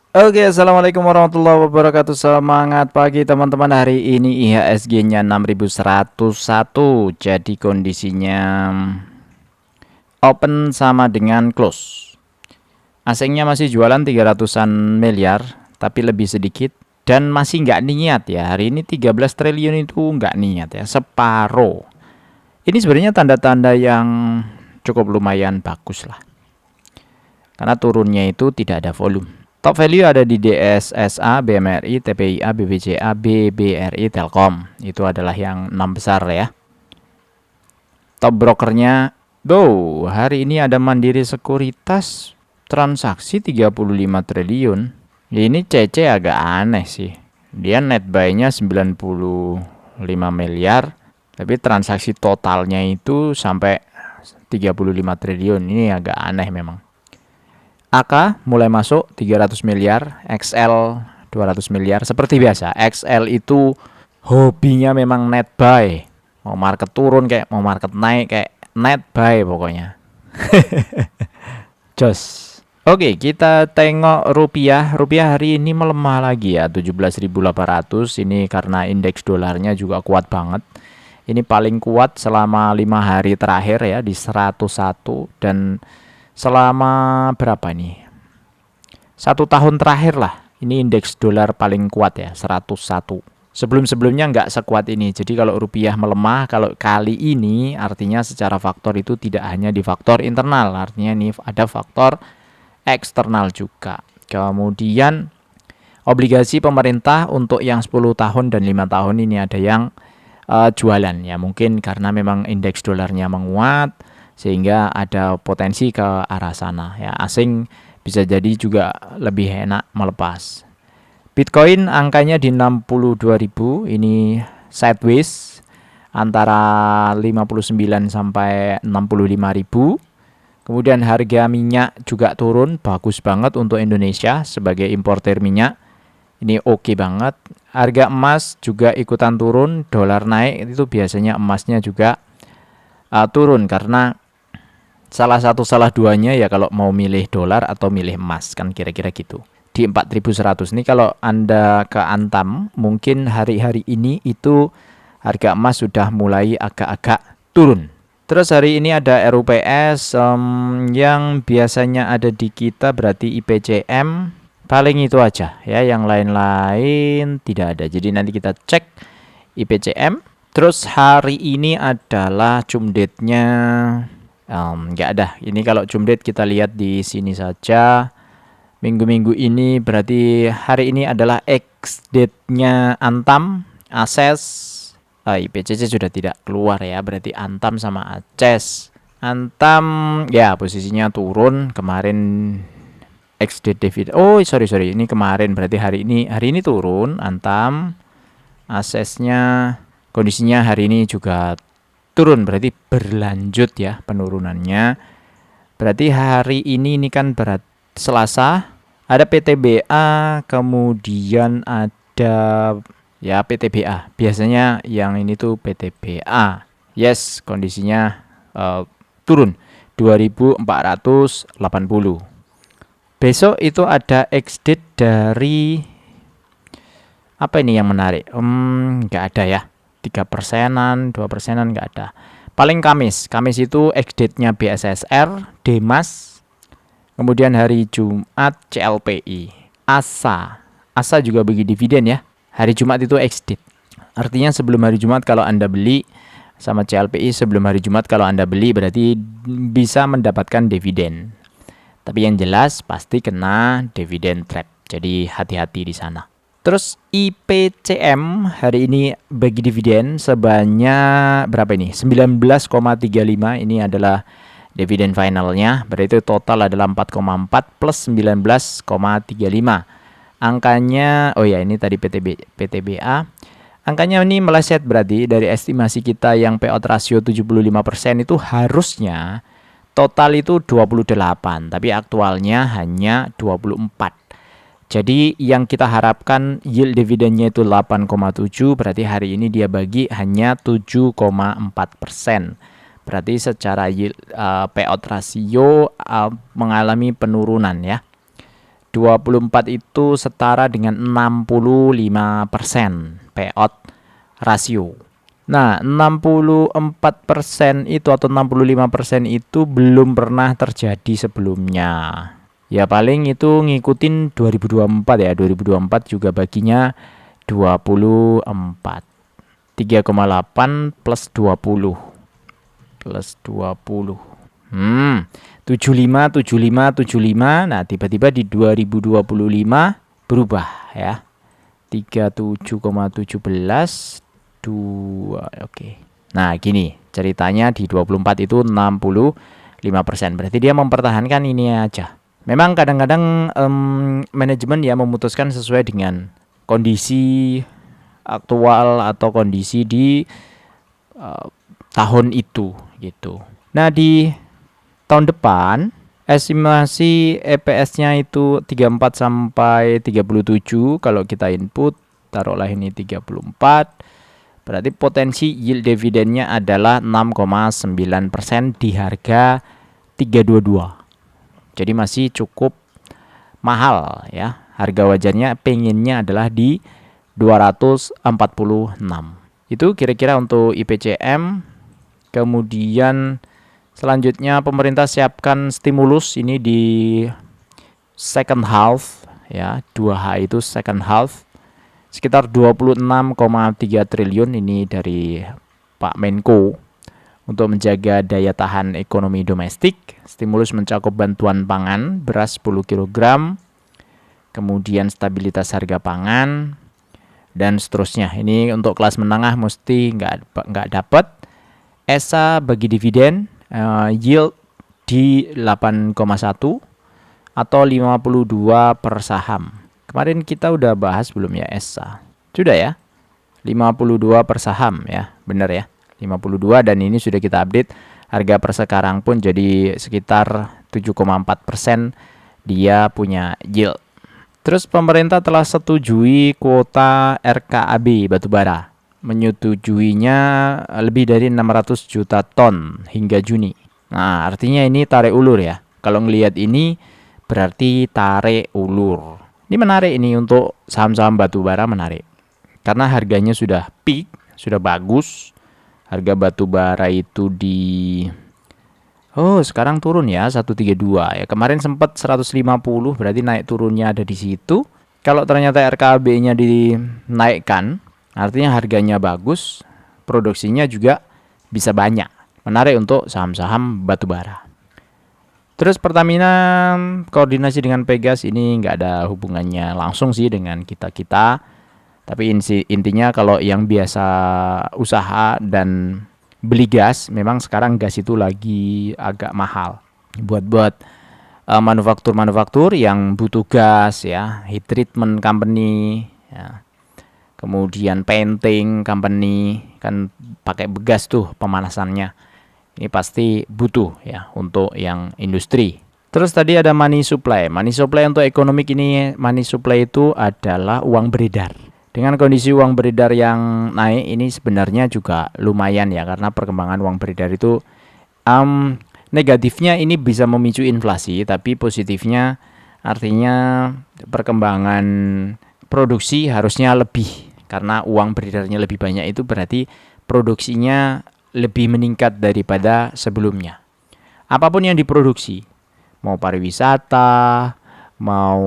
Oke, assalamualaikum warahmatullahi wabarakatuh. Semangat pagi teman-teman. Hari ini IHSG-nya 6101. Jadi kondisinya open sama dengan close. Asingnya masih jualan 300-an miliar, tapi lebih sedikit dan masih nggak niat ya. Hari ini 13 triliun itu nggak niat ya, separuh. Ini sebenarnya tanda-tanda yang cukup lumayan bagus lah. Karena turunnya itu tidak ada volume. Top value ada di DSSA, BMRI, TPIA, BBCA, BBRI, Telkom. Itu adalah yang 6 besar ya. Top brokernya, hari ini ada Mandiri Sekuritas, transaksi 35 triliun. Ini CC agak aneh sih. Dia net buy-nya 95 miliar, tapi transaksi totalnya itu sampai 35 triliun. Ini agak aneh memang. AK mulai masuk 300 miliar, XL 200 miliar. Seperti biasa, XL itu hobinya memang net buy. Mau market turun kayak mau market naik kayak net buy pokoknya. Jos. Oke, kita tengok rupiah. Rupiah hari ini melemah lagi ya, 17.800. Ini karena indeks dolarnya juga kuat banget. Ini paling kuat selama 5 hari terakhir ya, di 101. Dan selama berapa nih? 1 tahun terakhir lah. Ini indeks dolar paling kuat ya, 101. Sebelum-sebelumnya nggak sekuat ini. Jadi kalau rupiah melemah, kalau kali ini artinya secara faktor itu tidak hanya di faktor internal. Artinya ini ada faktor eksternal juga. Kemudian obligasi pemerintah untuk yang 10 tahun dan 5 tahun ini ada yang jualan ya. Mungkin karena memang indeks dolarnya menguat sehingga ada potensi ke arah sana ya. Asing bisa jadi juga lebih enak melepas. Bitcoin angkanya di 62.000, ini sideways antara 59 sampai 65.000. Kemudian harga minyak juga turun, bagus banget untuk Indonesia sebagai importer minyak. Ini oke banget. Harga emas juga ikutan turun, dolar naik itu biasanya emasnya juga turun karena salah duanya ya kalau mau milih dolar atau milih emas kan kira-kira gitu. Di 4.100 nih kalau Anda ke Antam mungkin hari-hari ini itu harga emas sudah mulai agak-agak turun. Terus hari ini ada RUPS yang biasanya ada di kita berarti IPCM paling itu aja ya, yang lain-lain tidak ada. Jadi nanti kita cek IPCM. Terus hari ini adalah cumdate-nya nggak ada. Ini kalau cumdate kita lihat di sini saja. Minggu-minggu ini berarti hari ini adalah X date-nya Antam, Ases, IPCC sudah tidak keluar ya, berarti Antam sama Aces. Antam ya posisinya turun kemarin X date dividend. Oh sorry ini kemarin berarti hari ini turun Antam. Asesnya kondisinya hari ini juga turun berarti berlanjut ya penurunannya. Berarti hari ini kan berat Selasa ada PTBA, kemudian ada ya PTBA. Biasanya yang ini tuh PTBA. Yes, kondisinya turun 2480. Besok itu ada exit dari apa ini yang menarik? Nggak ada ya. 3%-an, 2%-an nggak ada. Paling Kamis itu exit-nya BSSR, Demas. Kemudian hari Jumat CLPI, ASA juga bagi dividen ya. Hari Jumat itu exit. Artinya sebelum hari Jumat kalau Anda beli sama CLPI sebelum hari Jumat kalau Anda beli berarti bisa mendapatkan dividen. Tapi yang jelas pasti kena dividen trap. Jadi hati-hati di sana. Terus IPCM hari ini bagi dividen sebanyak berapa ini? 19,35 ini adalah dividen finalnya, berarti total adalah 4,4 plus 19,35. Angkanya, oh ya ini tadi PTBA. Angkanya ini meleset berarti dari estimasi kita yang payout ratio 75% itu harusnya total itu 28, tapi aktualnya hanya 24. Jadi yang kita harapkan yield dividennya itu 8,7, berarti hari ini dia bagi hanya 7,4%. Berarti secara yield, payout ratio mengalami penurunan ya. 24 itu setara dengan 65% payout rasio. Nah, 64% itu atau 65% itu belum pernah terjadi sebelumnya. Ya paling itu ngikutin 2024 ya. 2024 juga baginya 24. 3,8 plus 20. Plus 20. 75, 75, 75. Nah, tiba-tiba di 2025 berubah ya. 37,17 2. Oke. Nah, gini ceritanya di 24 itu 65%. Berarti dia mempertahankan ini aja. Memang kadang-kadang manajemen ya memutuskan sesuai dengan kondisi aktual atau kondisi di tahun itu gitu. Nah, di tahun depan estimasi EPS-nya itu 34 sampai 37. Kalau kita input taruhlah ini 34, berarti potensi yield dividennya adalah 6,9% di harga 322. Jadi masih cukup mahal ya. Harga wajarnya pengennya adalah di 246. Itu kira-kira untuk IPCM. Kemudian selanjutnya pemerintah siapkan stimulus ini di second half ya. 2H itu second half. Sekitar 26,3 triliun ini dari Pak Menko untuk menjaga daya tahan ekonomi domestik. Stimulus mencakup bantuan pangan, beras 10 kg, kemudian stabilitas harga pangan, dan seterusnya. Ini untuk kelas menengah mesti nggak dapat. ESA bagi dividen, yield di 8,1 atau 52 per saham. Kemarin kita udah bahas belum ya ESA? Sudah ya? 52 per saham ya, benar ya? 52 dan ini sudah kita update. Harga per sekarang pun jadi sekitar 7,4% dia punya yield. Terus pemerintah telah setujui kuota RKAB batubara. Menyetujuinya lebih dari 600 juta ton hingga Juni. Nah, artinya ini tarik ulur ya. Kalau ngelihat ini berarti tarik ulur. Ini menarik ini untuk saham-saham batubara, menarik. Karena harganya sudah peak, sudah bagus. Harga batubara itu sekarang turun ya 132 ya. Kemarin sempat 150, berarti naik turunnya ada di situ. Kalau ternyata RKAB-nya dinaikkan, artinya harganya bagus, produksinya juga bisa banyak. Menarik untuk saham-saham batubara. Terus Pertamina koordinasi dengan Pegas, ini nggak ada hubungannya langsung sih dengan kita-kita. Tapi intinya kalau yang biasa usaha dan beli gas, memang sekarang gas itu lagi agak mahal. Buat manufaktur-manufaktur yang butuh gas ya, heat treatment company ya. Kemudian painting company kan pakai gas tuh pemanasannya. Ini pasti butuh ya untuk yang industri. Terus tadi ada money supply. Money supply untuk ekonomi ini, money supply itu adalah uang beredar. Dengan kondisi uang beredar yang naik ini sebenarnya juga lumayan ya, karena perkembangan uang beredar itu negatifnya ini bisa memicu inflasi, tapi positifnya artinya perkembangan produksi harusnya lebih. Karena uang beredarnya lebih banyak itu berarti produksinya lebih meningkat daripada sebelumnya. Apapun yang diproduksi, mau pariwisata, mau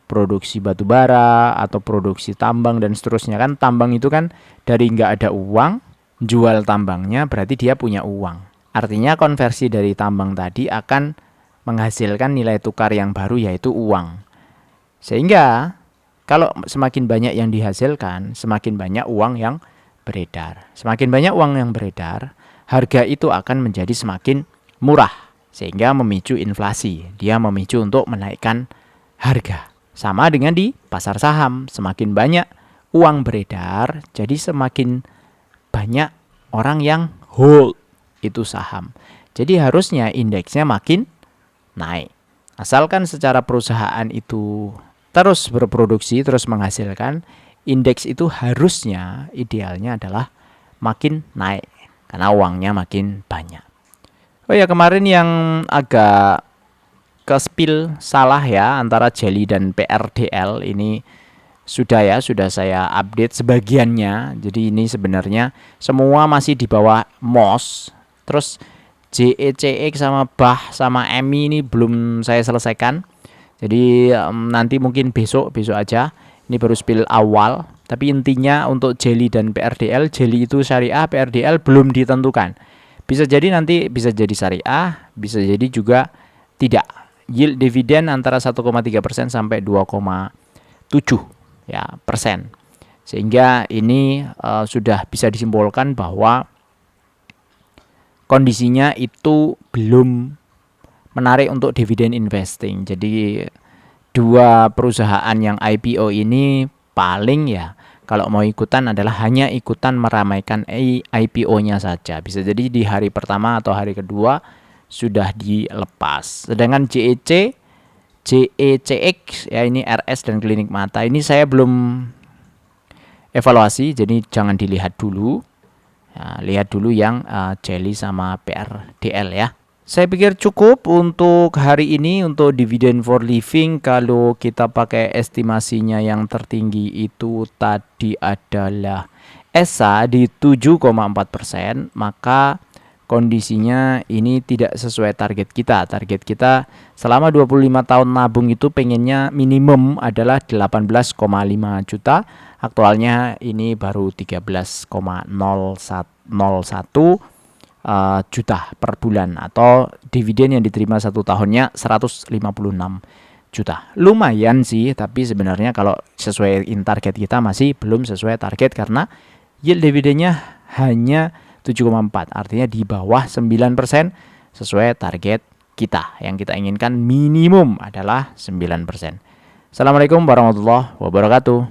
produksi batubara atau produksi tambang dan seterusnya, kan tambang itu kan dari nggak ada uang, jual tambangnya berarti dia punya uang. Artinya konversi dari tambang tadi akan menghasilkan nilai tukar yang baru, yaitu uang. Sehingga kalau semakin banyak yang dihasilkan, semakin banyak uang yang beredar. Semakin banyak uang yang beredar, harga itu akan menjadi semakin murah. Sehingga memicu inflasi. Dia memicu untuk menaikkan harga. Sama dengan di pasar saham. Semakin banyak uang beredar, jadi semakin banyak orang yang hold itu saham. Jadi harusnya indeksnya makin naik. Asalkan secara perusahaan itu terus berproduksi, terus menghasilkan, indeks itu harusnya idealnya adalah makin naik. Karena uangnya makin banyak. Oh ya, kemarin yang agak ke spill salah ya antara Jelly dan PRDL ini sudah saya update sebagiannya. Jadi ini sebenarnya semua masih di bawah MOS. Terus JECX sama BAH sama EMI ini belum saya selesaikan. Jadi nanti mungkin besok aja. Ini baru spill awal. Tapi intinya untuk Jelly dan PRDL, Jelly itu syariah, PRDL belum ditentukan. Bisa jadi nanti bisa jadi syariah, bisa jadi juga tidak. Yield dividen antara 1,3% sampai 2,7 ya persen. Sehingga ini sudah bisa disimpulkan bahwa kondisinya itu belum menarik untuk dividen investing. Jadi dua perusahaan yang IPO ini paling ya kalau mau ikutan adalah hanya ikutan meramaikan IPO-nya saja. Bisa jadi di hari pertama atau hari kedua sudah dilepas. Sedangkan JECX ya ini RS dan klinik mata ini saya belum evaluasi, jadi jangan dilihat dulu. Ya, lihat dulu yang Jelly sama PRDL ya. Saya pikir cukup untuk hari ini untuk dividen for living. Kalau kita pakai estimasinya yang tertinggi itu tadi adalah ESA di 7,4%, maka kondisinya ini tidak sesuai target kita. Target kita selama 25 tahun nabung itu pengennya minimum adalah 18,5 juta. Aktualnya ini baru 13,01 juta per bulan, atau dividen yang diterima satu tahunnya 156 juta. Lumayan sih, tapi sebenarnya kalau sesuai target kita masih belum sesuai target karena yield dividennya hanya 7,4, artinya di bawah 9% sesuai target kita. Yang kita inginkan minimum adalah 9%. Assalamualaikum warahmatullahi wabarakatuh.